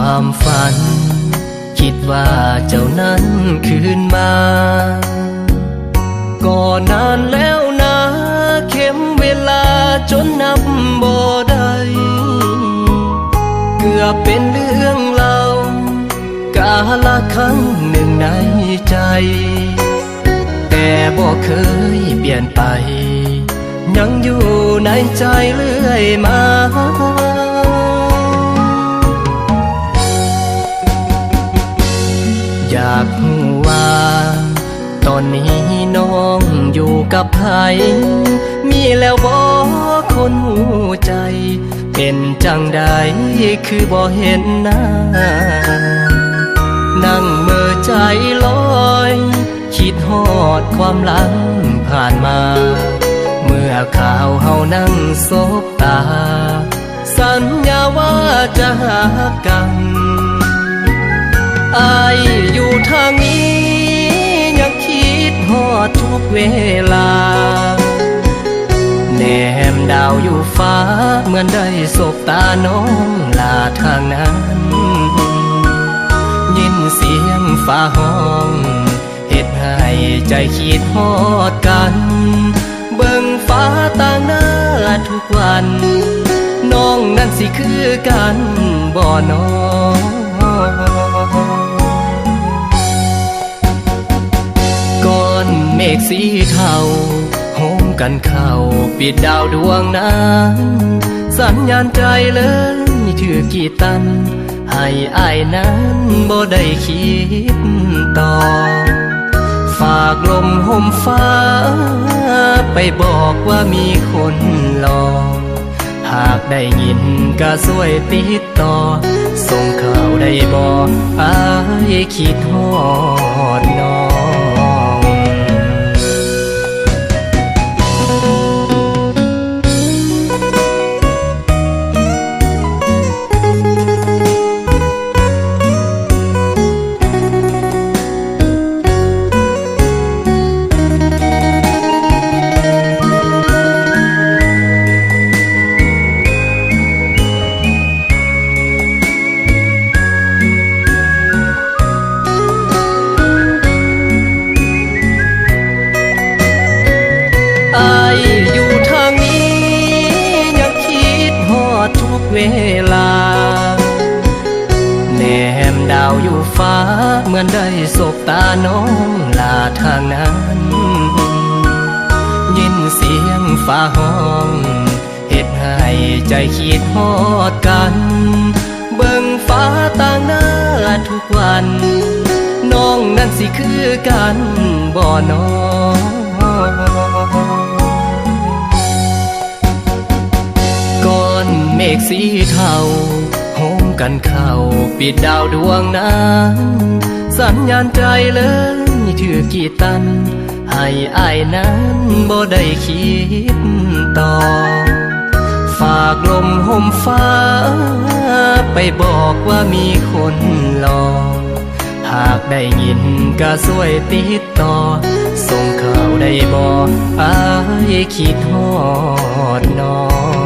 ความฝันคิดว่าเจ้านั้นคืนมาก็นานแล้วนะเข็มเวลาจนนับบ่ได้เกือบเป็นเรื่องเล่ากาลครั้งหนึ่งในใจแต่บ่เคยเปลี่ยนไปยังอยู่ในใจเรื่อยมาอยากรู้ว่าตอนนี้น้องอยู่กับใครมีแล้วบ่คนหูใจเป็นจังใดคือบ่เห็นหน้านั่งเมื่อใจลอยคิดฮอดความหลังผ่านมาเมื่อข่าวเฮานั่งสบตาสัญญาว่าจะหากันอายอยู่ทางนี้ยังคิดฮอดทุกเวลาแนมดาวอยู่ฟ้าเหมือนได้สบตาน้องลาทางนั้นยินเสียงฟ้าห้องเฮ็ดให้ใจคิดฮอดกันเบิ่งฟ้าต่างหน้าทุกวันน้องนั้นสิคือกันบ่น้องก้อนเมฆสีเทาโฮมกันเข้าปิดดาวดวงนั้นสัญญาณใจเลยถือกี่ตันให้อายนั้นบ่ได้คิดต่อฝากลมห่มฟ้าไปบอกว่ามีคนรอหากได้ยินก็ช่วยติดต่อส่งข่าวได้บอกอายคิดฮอดน้องเวลาแนมดาวอยู่ฟ้าเหมือนได้สบตาน้องลาทางนั้นยินเสียงฟ้าห้องเฮ็ดให้ใจคิดฮอดกันเบิ่งฟ้าต่างหน้าทุกวันน้องนั้นสิคือกันบ่น้องเมฆสีเทาโฮมกันเข้าปิดดาวดวงนั้นสัญญาณใจเลยถือกี่ตันให้อายนั้นบ่ได้คิดต่อฝากลมห่มฟ้าไปบอกว่ามีคนรอหากได้ยินก็ช่วยติดต่อส่งข่าวได้บอกอายคิดฮอดน้อง